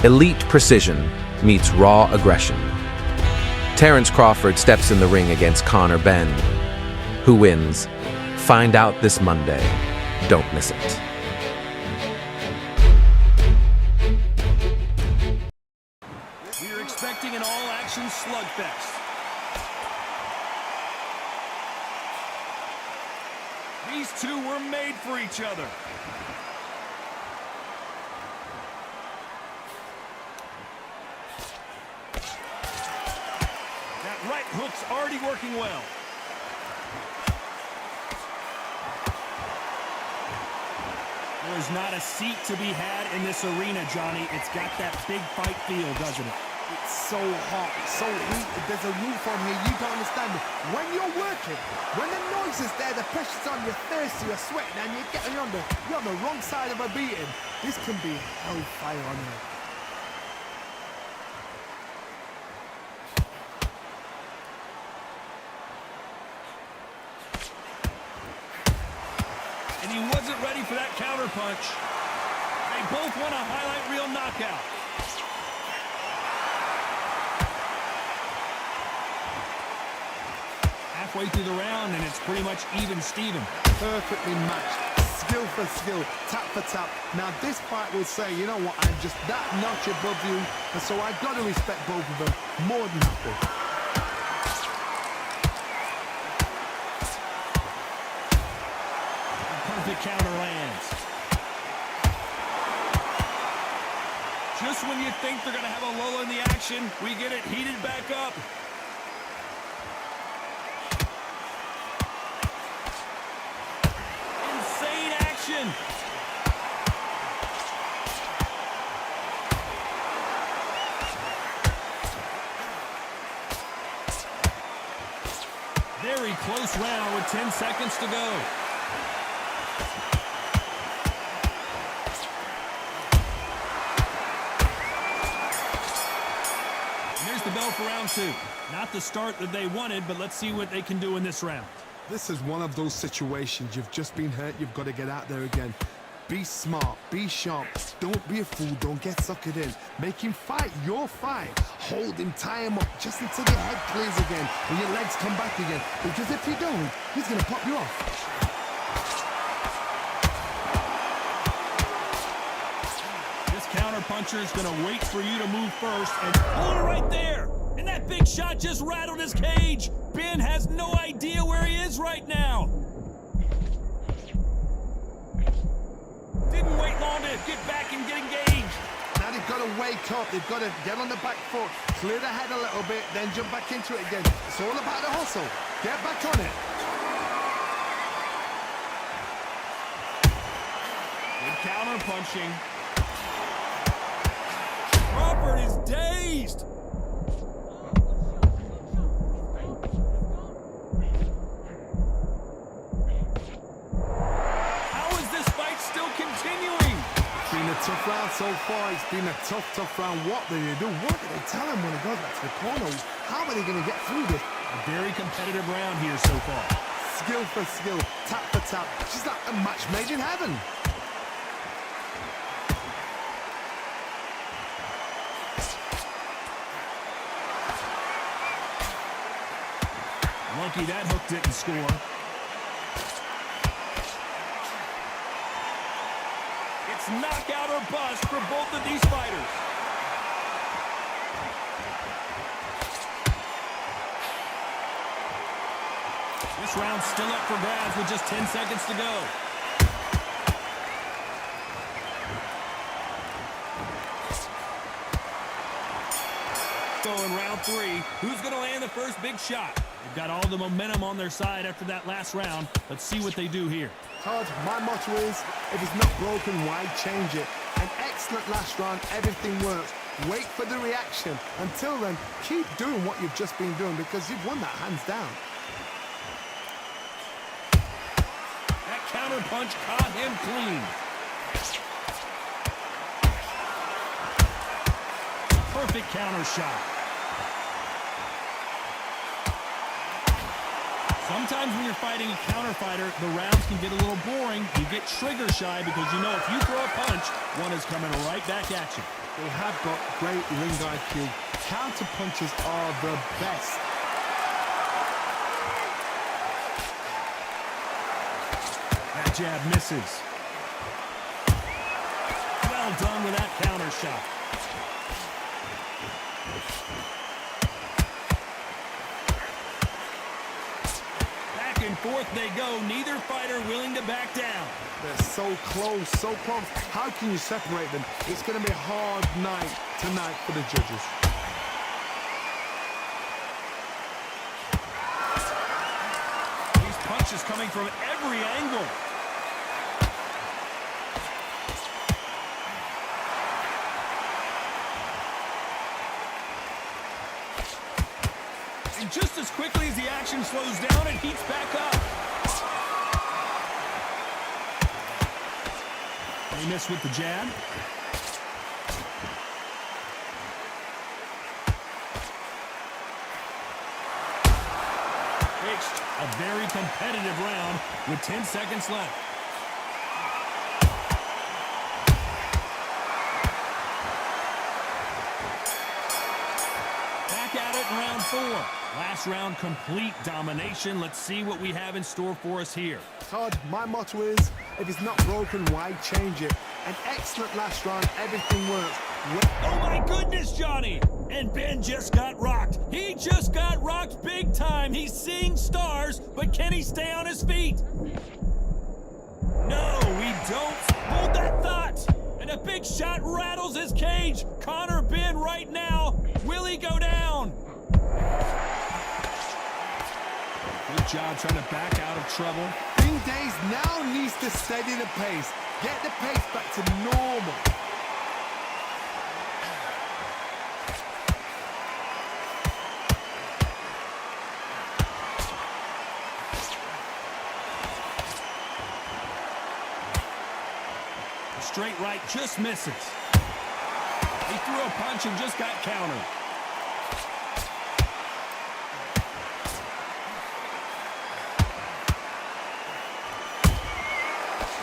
Elite precision meets raw aggression. Terence Crawford steps in the ring against Conor Benn. Who wins? Find out this Monday. Don't miss it. We're expecting an all-action slugfest. These two were made for each other. That right hook's already working well. There's not a seat to be had in this arena, Johnny. It's got that big fight feel, doesn't it? It's so hot, so heat. There's a roof on here, you don't understand it. When you're working, when the noise is there, the pressure's on, you're thirsty, you're sweating, and you're on the wrong side of a beating. This can be hellfire on here. And he wasn't ready for that counter punch. They both want a highlight reel knockout. Halfway through the round, and it's pretty much even Steven. Perfectly matched, skill for skill, tap for tap. Now this fight will say, you know what, I'm just that notch above you, and so I've got to respect both of them more than happy. Perfect counter lands. Just when you think they're going to have a lull in the action, we get it heated back up. Insane action. Very close round with 10 seconds to go. The bell for round two. Not the start that they wanted, but let's see what they can do in this round. This is one of those situations. You've just been hurt, you've got to get out there again. Be smart, be sharp, don't be a fool, don't get suckered in. Make him fight your fight. Hold him, tie him up, just until your head clears again and your legs come back again. Because if you don't, he's going to pop you off. Puncher is going to wait for you to move first and pull it right there. And that big shot just rattled his cage. Ben has no idea where he is right now. Didn't wait long to get back and get engaged. Now they've got to wake up. They've got to get on the back foot, clear the head a little bit, then jump back into it again. It's all about the hustle. Get back on it. Good counter punching. Crawford is dazed. How is this fight still continuing? It's been a tough round so far. It's been a tough round. What do they do? What do they tell him when he goes back to the corner? How are they going to get through this? A very competitive round here so far. Skill for skill, tap for tap. She's like a match made in heaven. Lucky that hook didn't score. It's knockout or bust for both of these fighters. This round's still up for grabs with just 10 seconds to go. So in round three, who's going to land the first big shot? They've got all the momentum on their side after that last round. Let's see what they do here. Todd, my motto is, if it's not broken, why change it? An excellent last round, everything works. Wait for the reaction. Until then, keep doing what you've just been doing because you've won that hands down. That counter punch caught him clean. Perfect counter shot. Sometimes when you're fighting a counter fighter, the rounds can get a little boring. You get trigger shy because you know if you throw a punch, one is coming right back at you. They have got great ring IQ. Counter punches are the best. That jab misses. Well done with that counter shot. Back and forth they go. Neither fighter willing to back down. They're so close, so close. How can you separate them? It's going to be a hard night tonight for the judges. These punches coming from every angle. And just as quickly as the action slows down, it heats back up. They miss with the jab. Fixed. A very competitive round with 10 seconds left. Back at it in round 4. Last round, complete domination. Let's see what we have in store for us here. Todd, my motto is, if it's not broken, why change it? An excellent last round, everything works. Oh my goodness, Johnny! And Ben just got rocked. He just got rocked big time. He's seeing stars, but can he stay on his feet? No, we don't. Hold that thought. And a big shot rattles his cage. Conor Benn right now. Will he go down? Good job trying to back out of trouble. King Days now needs to steady the pace. Get the pace back to normal. The straight right just misses. He threw a punch and just got countered.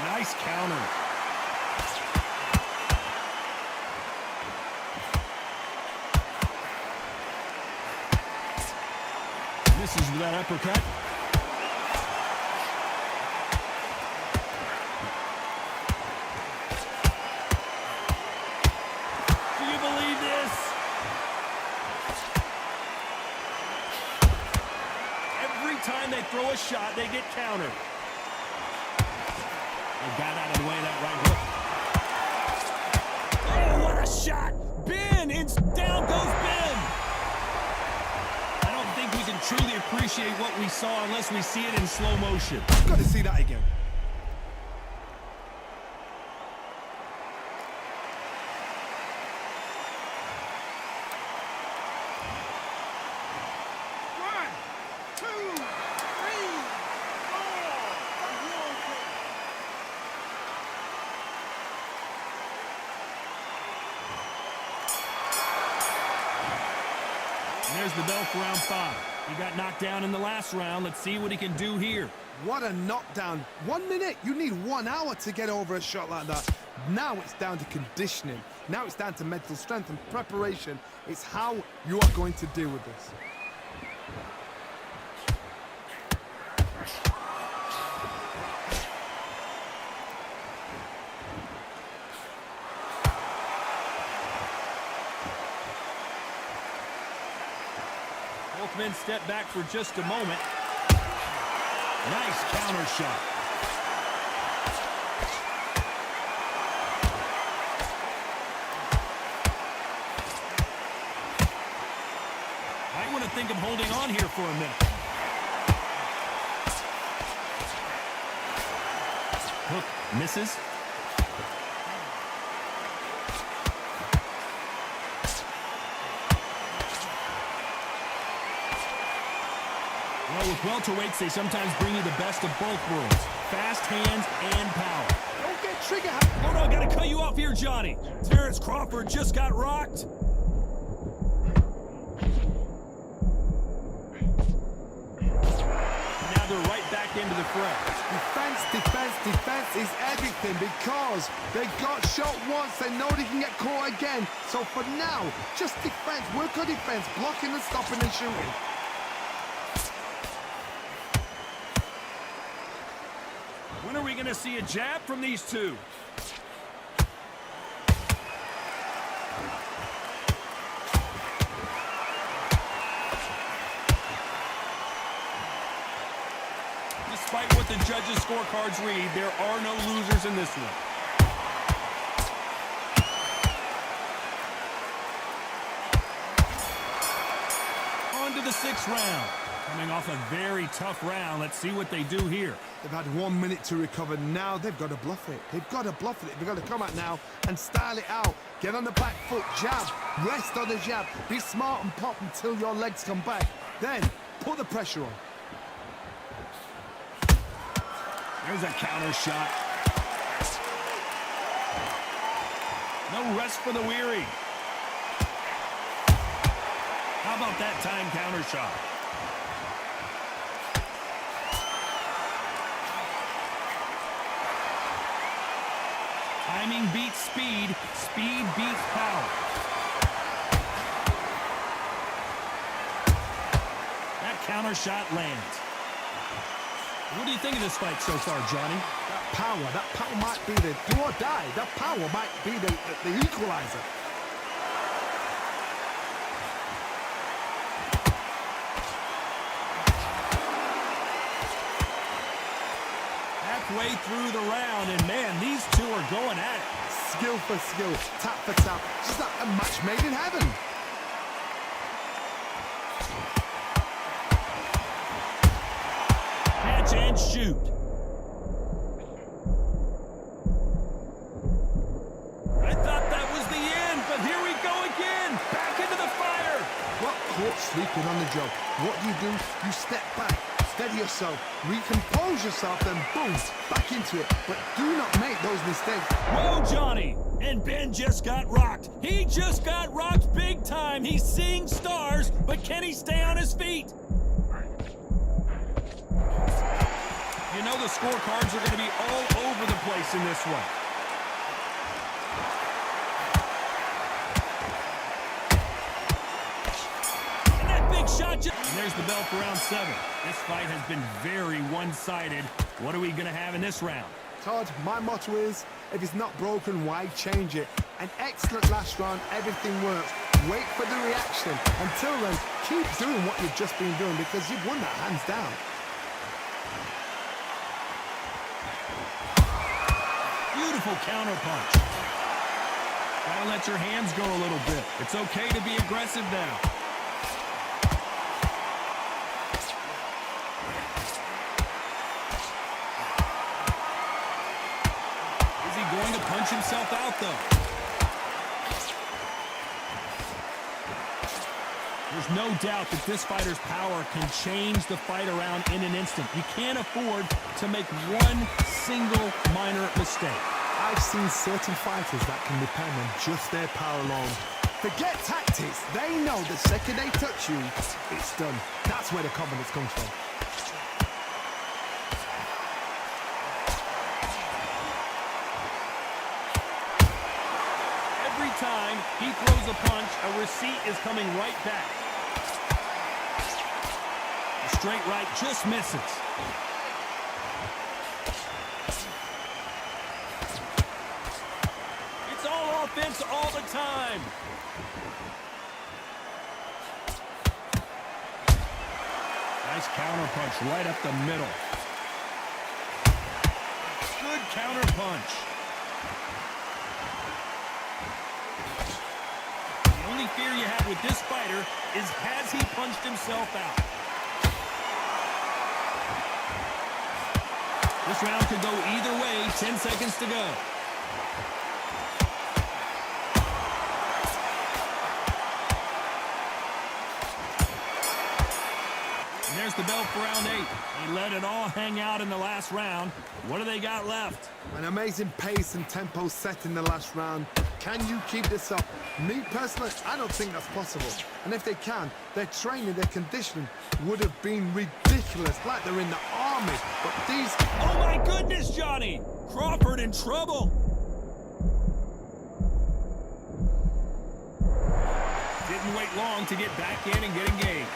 Nice counter. Misses with that uppercut. Do you believe this? Every time they throw a shot, they get countered. They got out of the way of that right hook. Oh, what a shot! Ben! Down goes Ben! I don't think we can truly appreciate what we saw unless we see it in slow motion. Got to see that again. And there's the bell for round 5. He got knocked down in the last round. Let's see what he can do here. What a knockdown. 1 minute, you need 1 hour to get over a shot like that. Now it's down to conditioning. Now it's down to mental strength and preparation. It's how you are going to deal with this. Both men step back for just a moment. Nice counter shot. Might want to think of holding on here for a minute. Hook misses. Well, with welterweights, they sometimes bring you the best of both worlds. Fast hands and power. Don't get trigger. Hold on, gotta cut you off here, Johnny. Terence Crawford just got rocked. Now they're right back back into the fray. Defense, defense, defense is everything because they got shot once. They know they can get caught again. So for now, just defense. Work on defense. Blocking and stopping and shooting. When are we going to see a jab from these two? Despite what the judges' scorecards read, there are no losers in this one. On to the 6th round. Coming off a very tough round. Let's see what they do here. They've had 1 minute to recover. Now they've got to bluff it. They've got to bluff it. They've got to come out now and style it out. Get on the back foot, jab. Rest on the jab. Be smart and pop until your legs come back. Then put the pressure on. There's a counter shot. No rest for the weary. How about that time counter shot? Timing beats speed. Speed beats power. That counter shot lands. What do you think of this fight so far, Johnny? That power might be the do or die. That power might be the equalizer. Halfway through the round, and man, these two are going at it. Skill for skill, tap for tap. Just like a match made in heaven. Catch and shoot. I thought that was the end, but here we go again. Back into the fire. Got caught sleeping on the job. What do? You step back, steady yourself, recompose yourself, then boom, back into it. But do not make those mistakes. Whoa, Johnny. And Ben just got rocked. He just got rocked big time. He's seeing stars, but can he stay on his feet? You know the scorecards are going to be all over the place in this one. And that big shot just... And there's the bell for round 7. This fight has been very one-sided. What are we going to have in this round? Todd, my motto is, if it's not broken, why change it? An excellent last round, everything works. Wait for the reaction. Until then, keep doing what you've just been doing because you've won that hands down. Beautiful counter punch. Gotta let your hands go a little bit. It's okay to be aggressive now. Is he going to punch himself out, though? There's no doubt that this fighter's power can change the fight around in an instant. You can't afford to make one single minor mistake. I've seen certain fighters that can depend on just their power alone. Forget tactics. They know the second they touch you, it's done. That's where the confidence comes from. Every time he throws a punch, a receipt is coming right back. The straight right just misses. It's all offense all the time. Nice counter punch right up the middle. Good counter punch. The only fear you have with this fighter is has he punched himself out? This round could go either way. 10 seconds to go. And there's the bell for round 8. They let it all hang out in the last round. What do they got left? An amazing pace and tempo set in the last round. Can you keep this up? Me personally, I don't think that's possible. And if they can, their training, their conditioning would have been ridiculous, like they're in the army. But these... Oh my goodness, Johnny! Crawford in trouble! Didn't wait long to get back in and get engaged.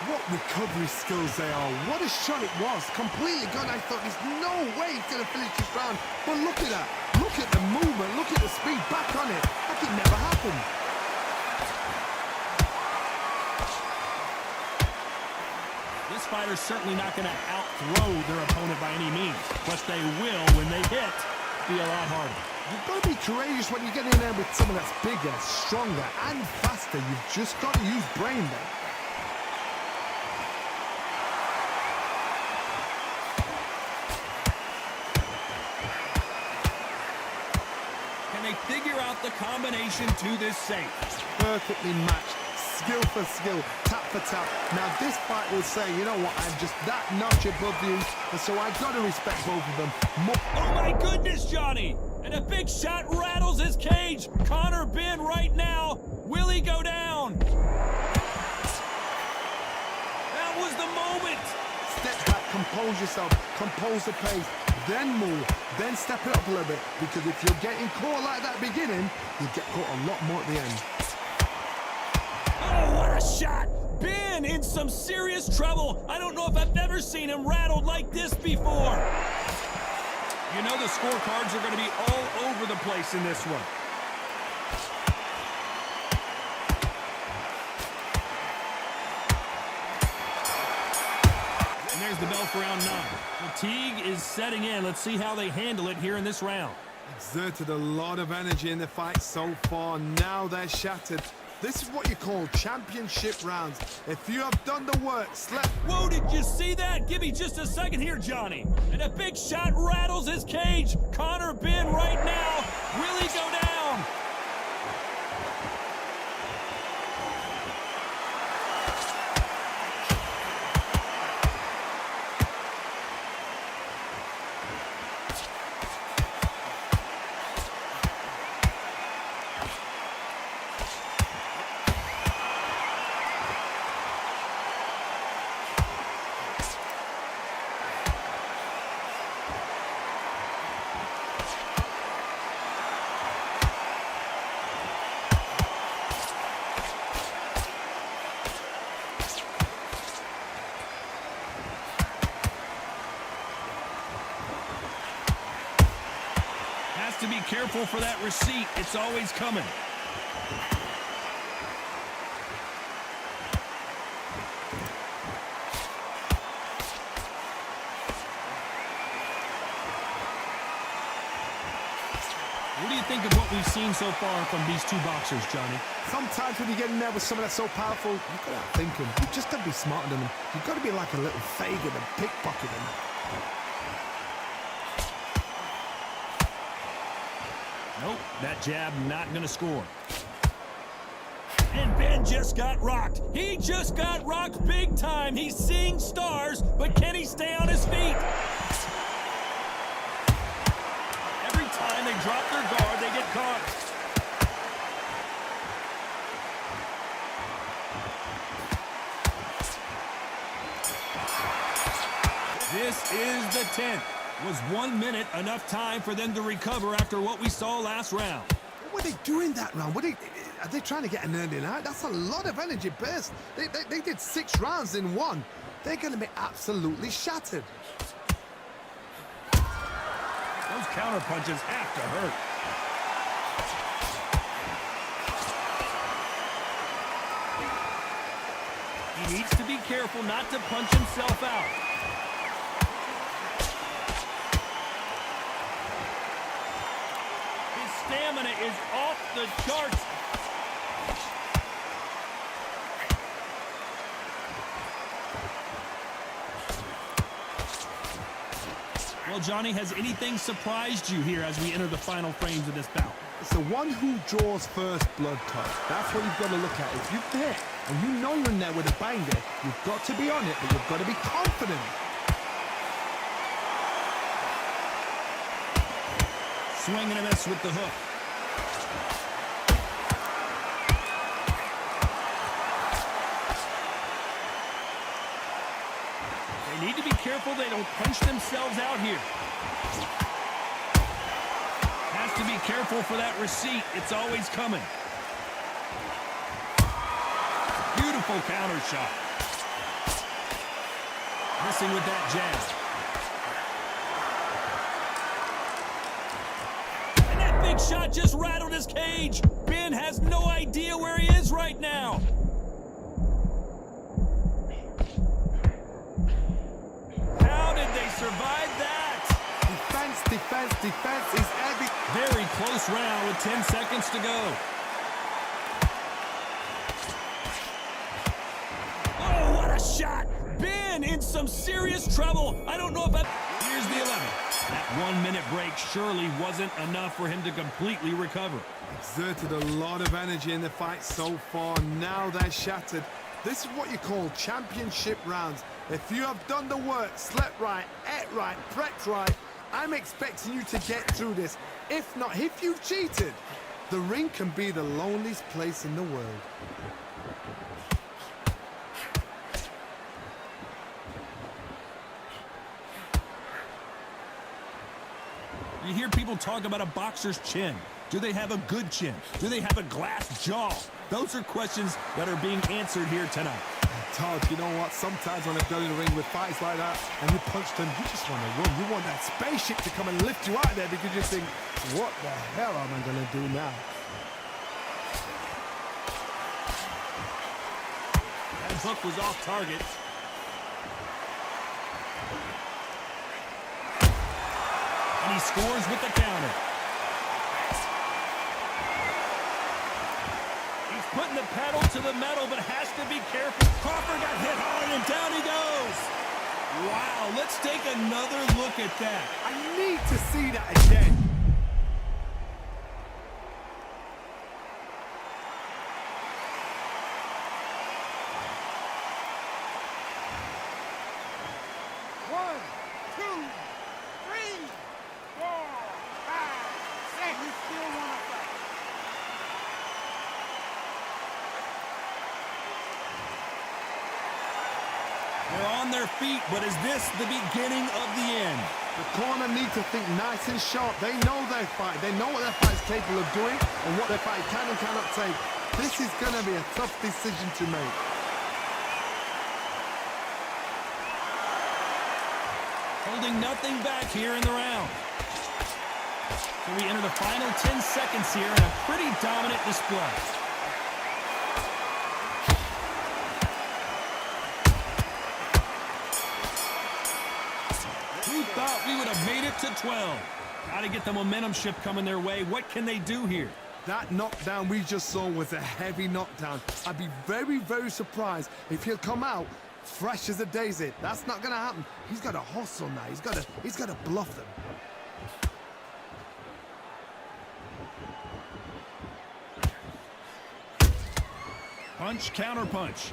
What recovery skills they are. What a shot it was. Completely gone. I thought there's no way he's going to finish this round. But look at that. Look at the movement. Look at the speed. Back on it. Like it never happened. This fighter's certainly not going to out-throw their opponent by any means. But they will, when they hit, be a lot harder. You've got to be courageous when you get in there with someone that's bigger, stronger, and faster. You've just got to use brain there. Figure out the combination to this safe. Perfectly matched, skill for skill, tap for tap. Now this fight will say, you know what, I'm just that notch above you, and so I've got to respect both of them. Oh my goodness, Johnny! And a big shot rattles his cage. Conor Benn right now. Will he go down? That was the moment. Step back, compose yourself, compose the pace, then move, then step it up a little bit, because if you're getting caught like that beginning, you get caught a lot more at the end. Oh, what a shot! Benn in some serious trouble. I don't know if I've ever seen him rattled like this before. You know the scorecards are going to be all over the place in this one. And there's the bell for round 9. Fatigue is setting in. Let's see how they handle it here in this round. Exerted a lot of energy in the fight so far. Now they're shattered. This is what you call championship rounds. If you have done the work, Whoa, did you see that? Give me just a second here, Johnny. And a big shot rattles his cage. Conor Benn right now. Will he go down? To be careful for that receipt. It's always coming. What do you think of what we've seen so far from these two boxers, Johnny? sometimes when you get in there with someone that's so powerful, you've got to outthink them. You've just got to be smarter than them. You've got to be like a little Fagin and pickpocket them. Nope, that jab not gonna score. And Benn just got rocked. He just got rocked big time. He's seeing stars, but can he stay on his feet? Every time they drop their guard, they get caught. This is the 10th. Was 1 minute enough time for them to recover after what we saw last round? What were they doing that round? Are they trying to get an early night? That's a lot of energy burst. They did 6 rounds in one. They're going to be absolutely shattered. Those counter punches have to hurt. He needs to be careful not to punch himself out. Stamina is off the charts. Well, Johnny, has anything surprised you here as we enter the final frames of this bout? It's the one who draws first blood touch. That's what you've got to look at. If you've hit and you know you're in there with a banger, you've got to be on it, but you've got to be confident. Swing and a miss with the hook. know, punch themselves out here. Has to be careful for that receipt. It's always coming. Beautiful counter shot. Missing with that jab. And that big shot just rattled his cage. Ben has no idea where he is right now. How did they survive that? Defense is heavy. Very close round with 10 seconds to go. Oh, what a shot! Ben in some serious trouble. I don't know if that... Here's the 11. That 1 minute break surely wasn't enough for him to completely recover. Exerted a lot of energy in the fight so far. Now they're shattered. This is what you call championship rounds. If you have done the work, slept right, ate right, prepped right, I'm expecting you to get through this. If not, if you've cheated, the ring can be the loneliest place in the world. You hear people talk about a boxer's chin. Do they have a good chin? Do they have a glass jaw? Those are questions that are being answered here tonight. Todd, you know what? Sometimes when I go in the ring with fights like that and you punch them, you just want to run. You want that spaceship to come and lift you out there because you think, what the hell am I going to do now? That hook was off target. And he scores with the counter. He's putting the pedal to the metal, but has to be careful. Crawford got hit hard, and down he goes. Wow, let's take another look at that. I need to see that again. They're on their feet, but is this the beginning of the end? The corner need to think nice and sharp. They know their fight. They know what their fight's capable of doing and what their fight can and cannot take. This is going to be a tough decision to make. Holding nothing back here in the round. So we enter the final 10 seconds here in a pretty dominant display. Who thought we would have made it to 12? Got to get the momentum shift coming their way. What can they do here? That knockdown we just saw was a heavy knockdown. I'd be very, very surprised if he'll come out fresh as a daisy. That's not going to happen. He's got to hustle now. He's got to bluff them. Punch, counter punch.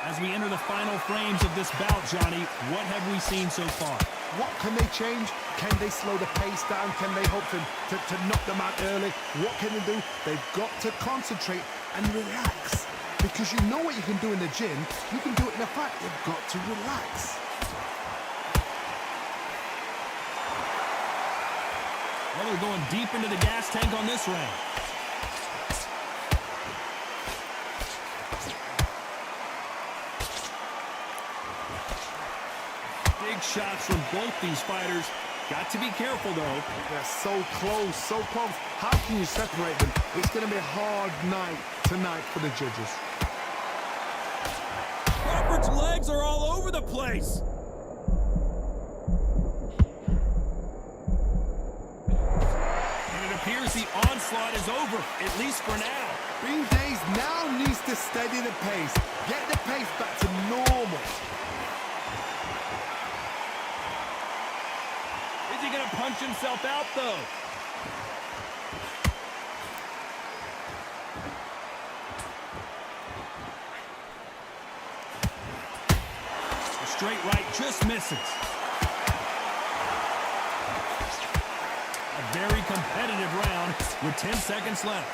As we enter the final frames of this bout, Johnny, what have we seen so far? What can they change? Can they slow the pace down? Can they hope to knock them out early? What can they do? They've got to concentrate and relax. Because you know what you can do in the gym, you can do it in a fight. You've got to relax. Well, they're going deep into the gas tank on this round. Big shots from both these fighters. Got to be careful, though. They're so close, so close. How can you separate them? It's going to be a hard night tonight for the judges. Crawford's legs are all over the place. And it appears the onslaught is over, at least for now. Bean Days now needs to steady the pace. Get the pace back to normal. Is he going to punch himself out, though? The straight right just misses. A very competitive round with 10 seconds left.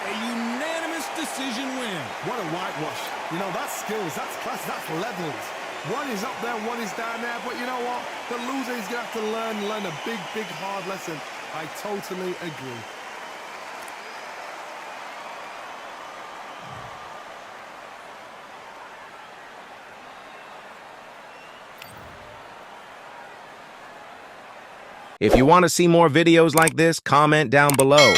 A unanimous decision win. What a whitewash. You know, that's skills, that's class, that's levels. One is up there, one is down there, but you know what? The loser is going to have to learn a big, big, hard lesson. I totally agree. If you want to see more videos like this, comment down below.